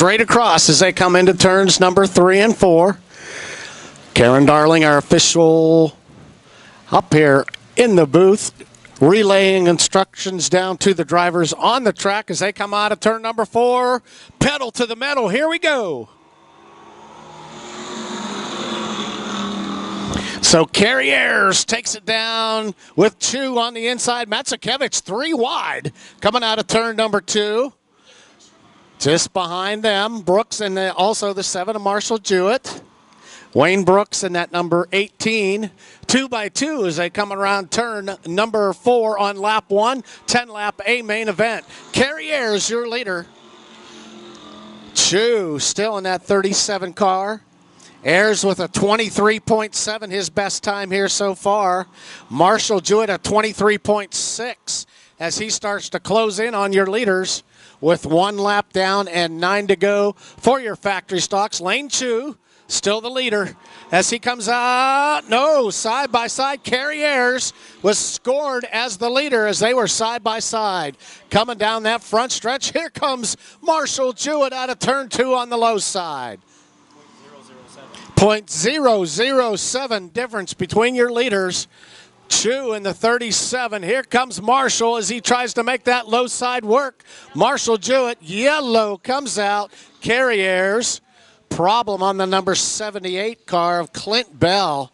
Straight across as they come into turns number 3 and 4. Karen Darling, our official, up here in the booth, relaying instructions down to the drivers on the track as they come out of turn number 4. Pedal to the metal. Here we go. So Carrie Ayers takes it down with 2 on the inside. Matsakevich 3 wide coming out of turn number 2. Just behind them, Brooks and also the 7 of Marshall Jewett. Wayne Brooks in that number 18. 2 by 2 as they come around turn number 4 on lap 1. 10-lap A main event. Carrie Ayers, your leader. Chu still in that 37 car. Ayers with a 23.7, his best time here so far. Marshall Jewett a 23.6 as he starts to close in on your leaders with 1 lap down and 9 to go for your factory stocks. Lane Chu still the leader as he comes out. No, side by side. Carrie Ayers was scored as the leader as they were side by side. Coming down that front stretch, here comes Marshall Jewett out of turn 2 on the low side. 0.007 difference between your leaders. Chu in the 37. Here comes Marshall as he tries to make that low side work. Marshall Jewett, yellow, comes out. Carrie Ayers, problem on the number 78 car of Clint Bell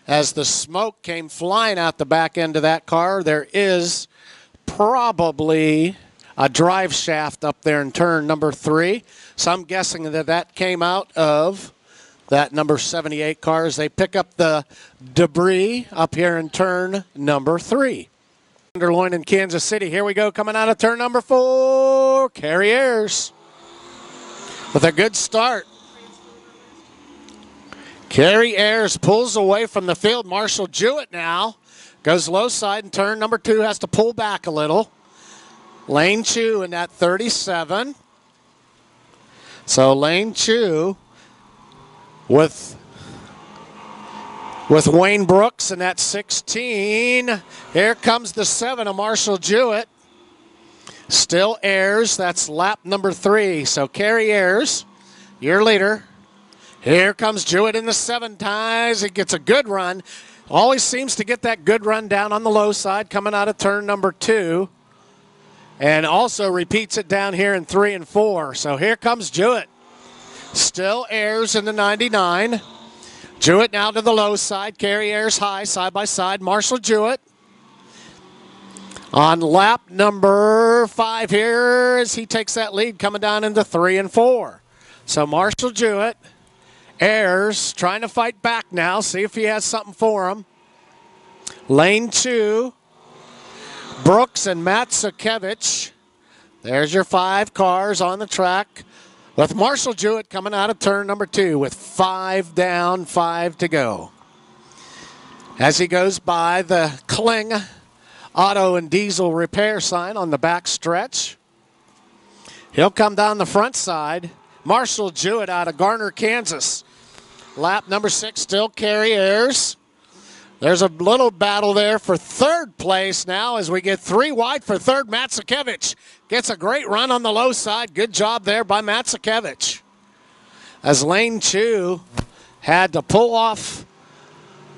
as the smoke came flying out the back end of that car. There is probably a drive shaft up there in turn number 3. So I'm guessing that that came out of that number 78 car as they pick up the debris up here in turn number 3. Tenderloin in Kansas City. Here we go, coming out of turn number 4. Carrie Ayers with a good start. Carrie Ayers pulls away from the field. Marshall Jewett now goes low side in turn number 2, has to pull back a little. Lane Chu in that 37. So Lane Chu with Wayne Brooks in that 16. Here comes the 7 of Marshall Jewett. Still Ayers, that's lap number 3. So Carrie Ayers, your leader. Here comes Jewett in the 7 ties. He gets a good run. Always seems to get that good run down on the low side coming out of turn number 2. And also repeats it down here in 3 and 4. So here comes Jewett. Still Ayers in the 99. Jewett now to the low side. Carrie Ayers high, side by side. Marshall Jewett on lap number 5 here as he takes that lead coming down into 3 and 4. So Marshall Jewett, Ayers trying to fight back now, see if he has something for him. Lane 2, Brooks and Matsakevich. There's your 5 cars on the track, with Marshall Jewett coming out of turn number 2 with 5 down, 5 to go. As he goes by the Kling Auto and Diesel Repair sign on the back stretch, he'll come down the front side. Marshall Jewett out of Garner, Kansas. Lap number 6, still Carrie Ayers. There's a little battle there for 3rd place now as we get 3 wide for 3rd. Matsakevich gets a great run on the low side. Good job there by Matsakevich. As Lane Chu had to pull off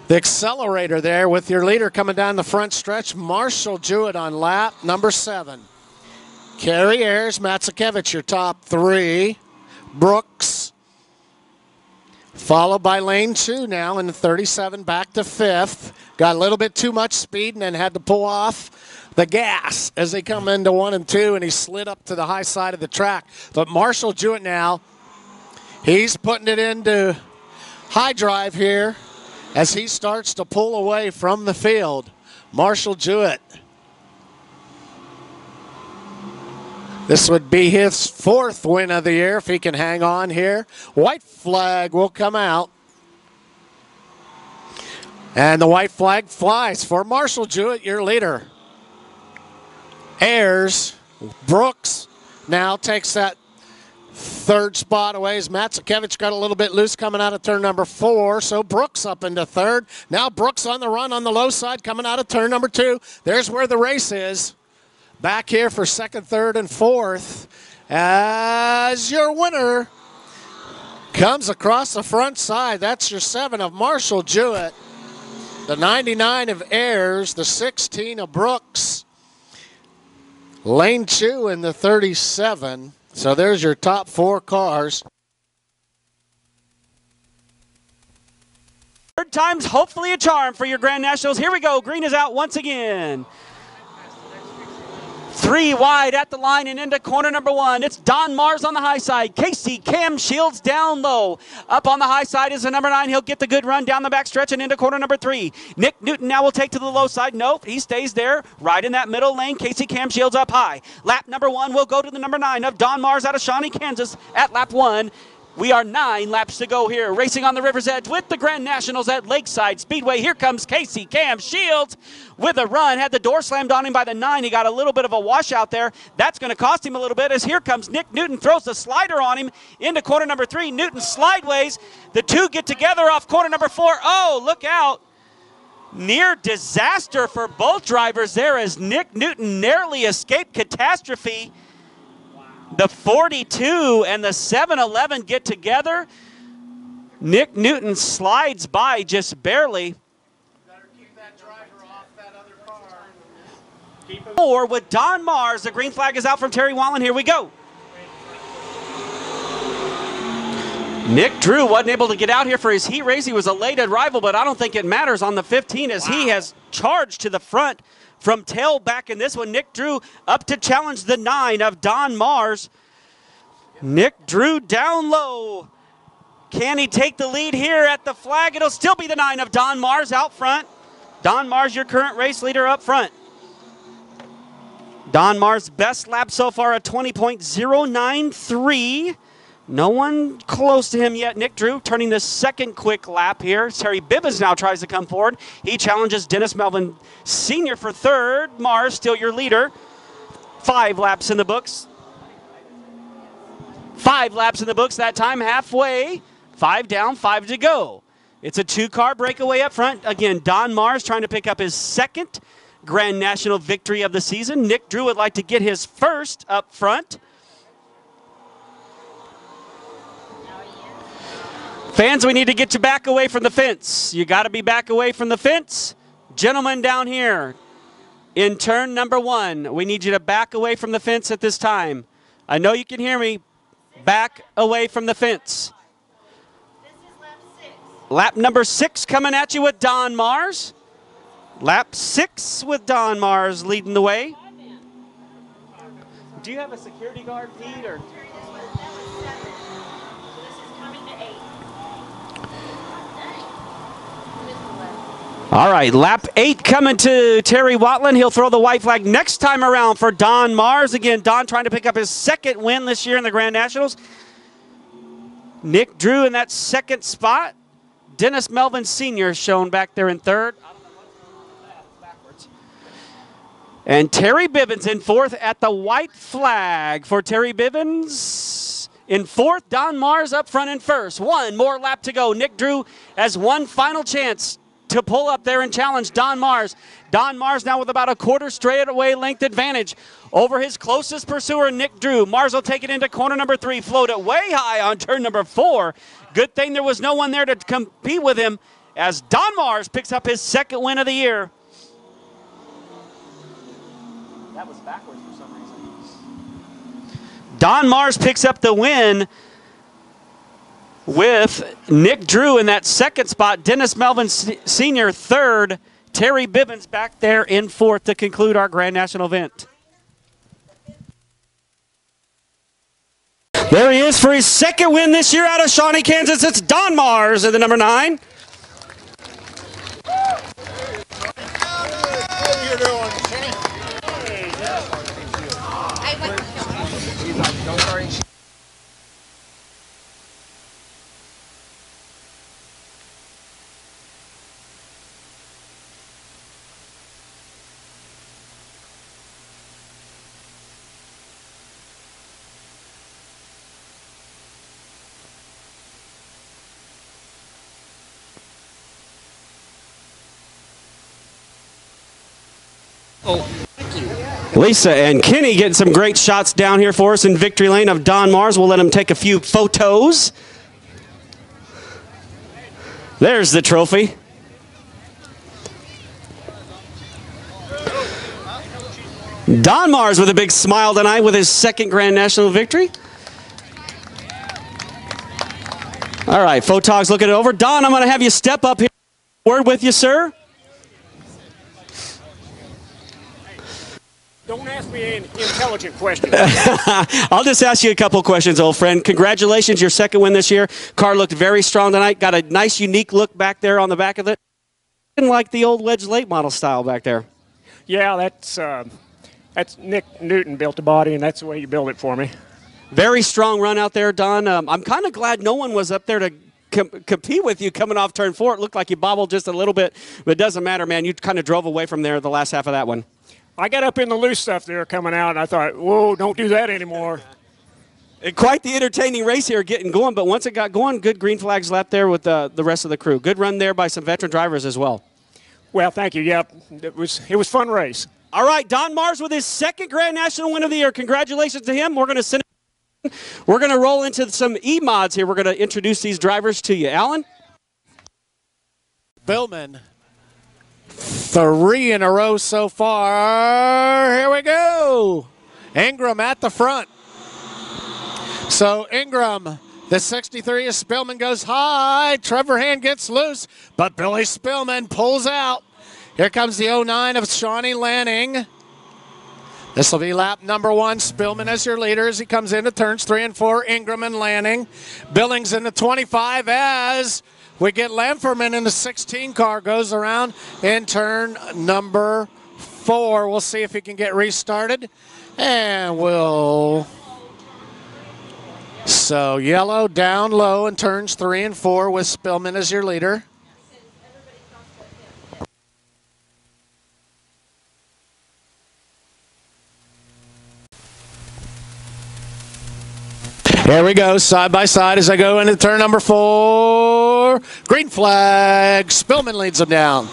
the accelerator there with your leader coming down the front stretch. Marshall Jewett on lap number 7. Carrie Ayers, Matsakevich, your top 3. Brooks, followed by Lane Chu now in the 37, back to 5th. Got a little bit too much speed and then had to pull off the gas as they come into 1 and 2, and he slid up to the high side of the track. But Marshall Jewett now, he's putting it into high drive here as he starts to pull away from the field. Marshall Jewett. This would be his 4th win of the year if he can hang on here. White flag will come out. And the white flag flies for Marshall Jewett, your leader. Ayers, Brooks now takes that 3rd spot away as Matsakevich got a little bit loose coming out of turn number 4. So Brooks up into 3rd. Now Brooks on the run on the low side coming out of turn number 2. There's where the race is. Back here for 2nd, 3rd, and 4th as your winner comes across the front side. That's your 7 of Marshall Jewett, the 99 of Ayers, the 16 of Brooks, Lane Chu in the 37. So there's your top 4 cars. Third time's hopefully a charm for your Grand Nationals. Here we go. Green is out once again. 3 wide at the line and into corner number 1. It's Don Mars on the high side. Casey Cam Shields down low. Up on the high side is the number 9. He'll get the good run down the back stretch and into corner number 3. Nick Newton now will take to the low side. Nope, he stays there right in that middle lane. Casey Cam Shields up high. Lap number 1 will go to the number 9 of Don Mars out of Shawnee, Kansas at lap 1. We are 9 laps to go here. Racing on the river's edge with the Grand Nationals at Lakeside Speedway. Here comes Casey Cam Shields with a run. Had the door slammed on him by the 9. He got a little bit of a washout there. That's going to cost him a little bit as here comes Nick Newton. Throws the slider on him into corner number 3. Newton slideways. The 2 get together off corner number 4. Oh, look out. Near disaster for both drivers there as Nick Newton narrowly escaped catastrophe. The 42 and the 711 get together. Nick Newton slides by just barely. Better keep that driver off that other car. Or with Don Mars, the green flag is out from Terry Wallen. Here we go. Nick Drew wasn't able to get out here for his heat race. He was a late arrival, but I don't think it matters on the 15 as he has charged to the front from tailback in this one. Nick Drew up to challenge the 9 of Don Mars. Nick Drew down low. Can he take the lead here at the flag? It'll still be the 9 of Don Mars out front. Don Mars, your current race leader up front. Don Mars' best lap so far, a 20.093. No one close to him yet. Nick Drew turning the second quick lap here. Terry Bibbins now tries to come forward. He challenges Dennis Melvin Sr. for third. Mars still your leader. 5 laps in the books. 5 laps in the books that time, halfway. 5 down, 5 to go. It's a 2-car breakaway up front. Again, Don Mars trying to pick up his second Grand National victory of the season. Nick Drew would like to get his first up front. Fans, we need to get you back away from the fence. You got to be back away from the fence. Gentlemen down here in turn number 1, we need you to back away from the fence at this time. I know you can hear me. Back away from the fence. This is lap 6. Lap number 6 coming at you with Don Mars. Lap 6 with Don Mars leading the way. Do you have a security guard, Pete? Or? That was 7. So this is coming to 8. All right, lap 8 coming to Terry Watland. He'll throw the white flag next time around for Don Mars. Again, Don trying to pick up his second win this year in the Grand Nationals. Nick Drew in that second spot. Dennis Melvin Sr. shown back there in third. And Terry Bibbins in fourth at the white flag for Terry Bibbins. In fourth, Don Mars up front in first. 1 more lap to go. Nick Drew has one final chance to pull up there and challenge Don Mars. Don Mars now with about a quarter straightaway length advantage over his closest pursuer, Nick Drew. Mars will take it into corner number 3, float it way high on turn number 4. Good thing there was no one there to compete with him as Don Mars picks up his second win of the year. That was backwards for some reason. Don Mars picks up the win with Nick Drew in that second spot. Dennis Melvin Sr. third. Terry Bibbins back there in fourth to conclude our Grand National event. There he is for his second win this year out of Shawnee, Kansas. It's Don Mars in the number 9. Oh, thank you. Lisa and Kenny getting some great shots down here for us in victory lane of Don Mars. We'll let him take a few photos. There's the trophy. Don Mars with a big smile tonight with his second Grand National victory. All right, Photogs looking it over. Don, I'm going to have you step up here. Word with you, sir. Don't ask me an intelligent question. I'll just ask you a couple questions, old friend. Congratulations, your second win this year. Car looked very strong tonight. Got a nice, unique look back there on the back of it. Didn't like the old Wedge late model style back there. Yeah, that's Nick Newton built the body, and that's the way you build it for me. Very strong run out there, Don. I'm kind of glad no one was up there to compete with you coming off turn 4. It looked like you bobbled just a little bit, but it doesn't matter, man. You kind of drove away from there the last half of that one. I got up in the loose stuff there coming out, and I thought, whoa, don't do that anymore. Quite the entertaining race here getting going, but once it got going, good green flags lap there with the rest of the crew. Good run there by some veteran drivers as well. Well, thank you. Yeah, it was a fun race. All right, Don Mars with his second Grand National win of the year. Congratulations to him. We're going to roll into some E-mods here. We're going to introduce these drivers to you. Alan? Billman. 3 in a row so far. Here we go. Ingram at the front. So Ingram, the 63 of Spillman goes high. Trevor Hand gets loose, but Billy Spillman pulls out. Here comes the 09 of Shawnee Lanning. This will be lap number 1. Spillman as your leader as he comes into turns 3 and 4. Ingram and Lanning. Billings in the 25 as we get Lamferman in the 16 car. Goes around in turn number 4. We'll see if he can get restarted. And we'll... So yellow down low in turns 3 and 4 with Spillman as your leader. Here we go, side by side as I go into turn number 4. Green flag. Spillman leads them down.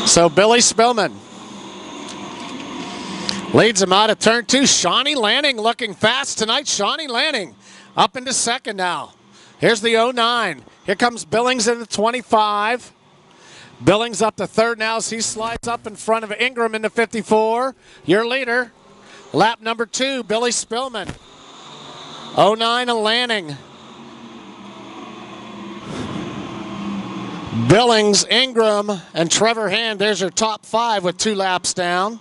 So Billy Spillman leads him out of turn 2. Shawnee Lanning looking fast tonight. Shawnee Lanning up into second now. Here's the 09. Here comes Billings in the 25. Billings up to third now as he slides up in front of Ingram in the 54. Your leader, lap number 2, Billy Spillman. 09 and Lanning. Billings, Ingram, and Trevor Hand. There's your top 5 with 2 laps down.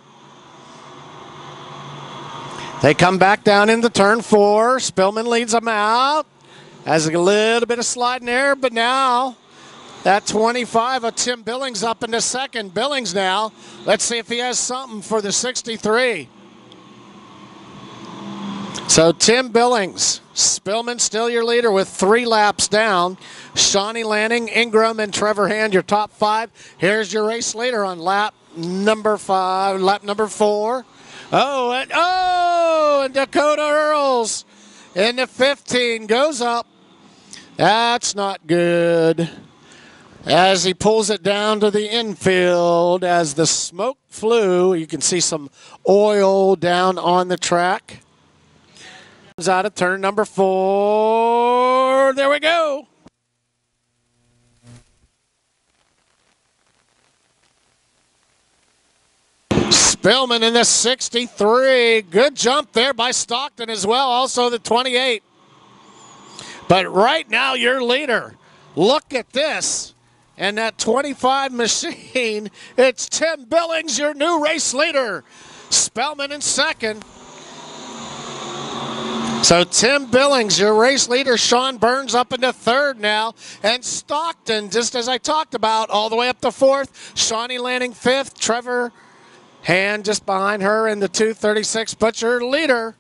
They come back down into turn 4. Spillman leads them out. Has a little bit of sliding there, but now that 25 of Tim Billings up into second. Billings now. Let's see if he has something for the 63. So Tim Billings, Spillman still your leader with 3 laps down. Shawnee Lanning, Ingram, and Trevor Hand, your top 5. Here's your race leader on lap number 5, lap number 4. And Dakota Earls in the 15 goes up. That's not good. As he pulls it down to the infield, as the smoke flew, you can see some oil down on the track. Comes out of turn number 4. There we go. Spillman in the 63. Good jump there by Stockton as well. Also the 28. But right now, your leader. Look at this. And that 25 machine. It's Tim Billings, your new race leader. Spillman in second. So Tim Billings, your race leader. Sean Burns up into third now. And Stockton, just as I talked about, all the way up to fourth. Shawnee Lanning fifth. Trevor Hand just behind her in the 236. But your leader,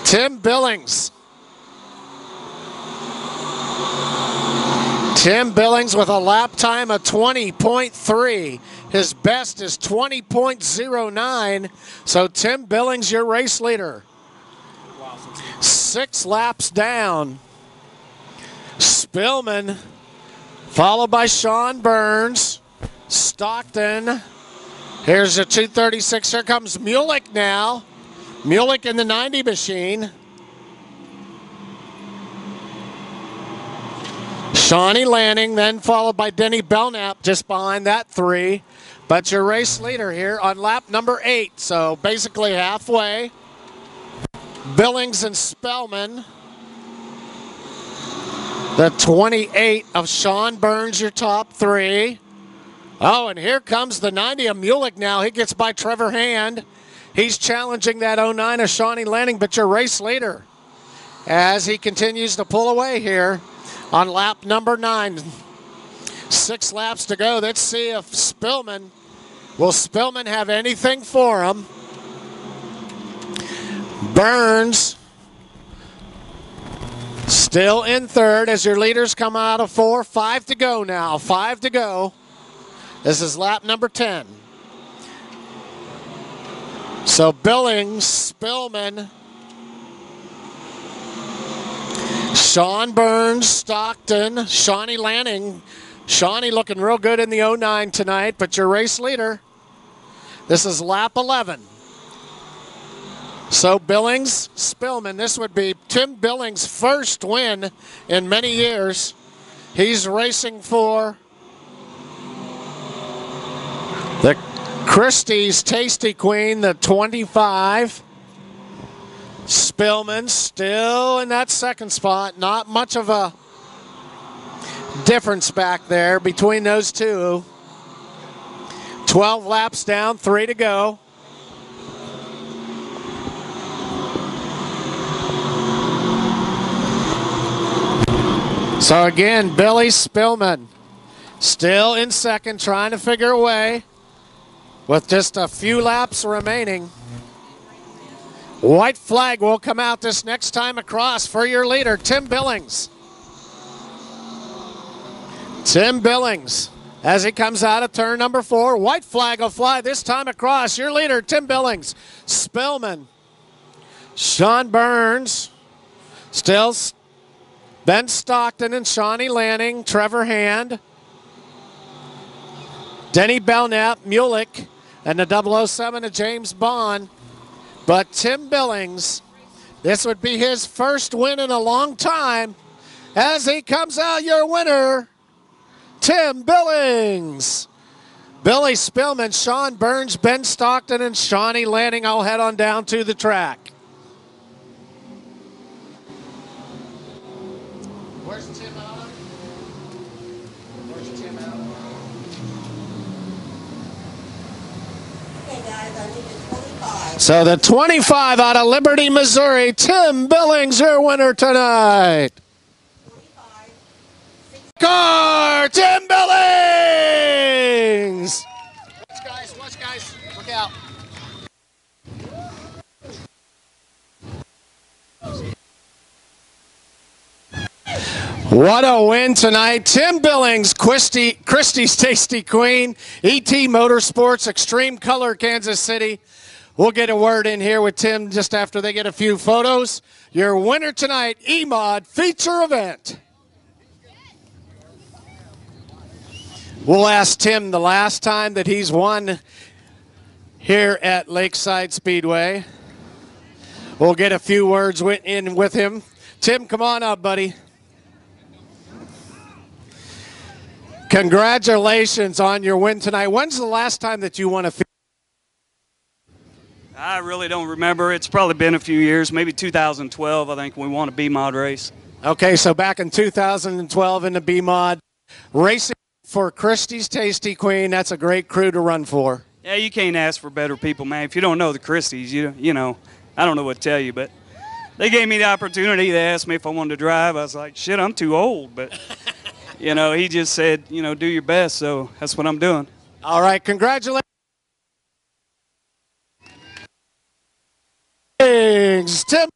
Tim Billings. Tim Billings with a lap time of 20.3. His best is 20.09. So Tim Billings, your race leader. 6 laps down. Spillman, followed by Sean Burns. Stockton. Here's the 236. Here comes Mulek now. Mulek in the 90 machine. Shawnee Lanning, then followed by Denny Belknap just behind that 3. But your race leader here on lap number 8. So basically halfway. Billings and Spellman. The 28 of Sean Burns, your top 3. Oh, and here comes the 90 of Mulek now. He gets by Trevor Hand. He's challenging that 09 of Shawnee Lanning, but your race leader as he continues to pull away here on lap number 9. 6 laps to go. Let's see if Spillman, will Spillman have anything for him? Burns still in 3rd as your leaders come out of 4. 5 to go now. 5 to go. This is lap number 10. So Billings, Spillman, Sean Burns, Stockton, Shawnee Lanning. Shawnee looking real good in the 09 tonight, but your race leader, this is lap 11. So Billings, Spillman, this would be Tim Billings' first win in many years. He's racing for the Christie's Tasty Queen, the 25. Spillman still in that 2nd spot. Not much of a difference back there between those two. 12 laps down, 3 to go. So again, Billy Spillman still in 2nd, trying to figure a way with just a few laps remaining. White flag will come out this next time across for your leader, Tim Billings. Tim Billings, as he comes out of turn number 4. White flag will fly this time across. Your leader, Tim Billings. Spillman, Sean Burns, still Ben Stockton and Shawnee Lanning, Trevor Hand, Denny Belknap, Mulek, and the 007 of James Bond. But Tim Billings, this would be his first win in a long time as he comes out your winner, Tim Billings. Billy Spillman, Sean Burns, Ben Stockton, and Shawnee Lanning all head on down to the track. Where's Tim out of? Where's Tim out of? Okay, guys, I need the 25. So the 25 out of Liberty, Missouri, Tim Billings, your winner tonight. 25. Car, Tim Billings! Watch guys, look out. What a win tonight. Tim Billings, Christie's Tasty Queen, ET Motorsports, Extreme Color, Kansas City. We'll get a word in here with Tim just after they get a few photos. Your winner tonight, E-Mod feature event. We'll ask Tim the last time that he's won here at Lakeside Speedway. We'll get a few words in with him. Tim, come on up, buddy. Congratulations on your win tonight. When's the last time that you won a feature? I really don't remember. It's probably been a few years, maybe 2012, I think, we won a B-Mod race. Okay, so back in 2012 in the B-Mod, racing for Christie's Tasty Queen. That's a great crew to run for. Yeah, you can't ask for better people, man. If you don't know the Christies, you know, I don't know what to tell you, but they gave me the opportunity. They asked me if I wanted to drive. I was like, shit, I'm too old, but, you know, he just said, you know, do your best, so that's what I'm doing. All right, congratulations. Tim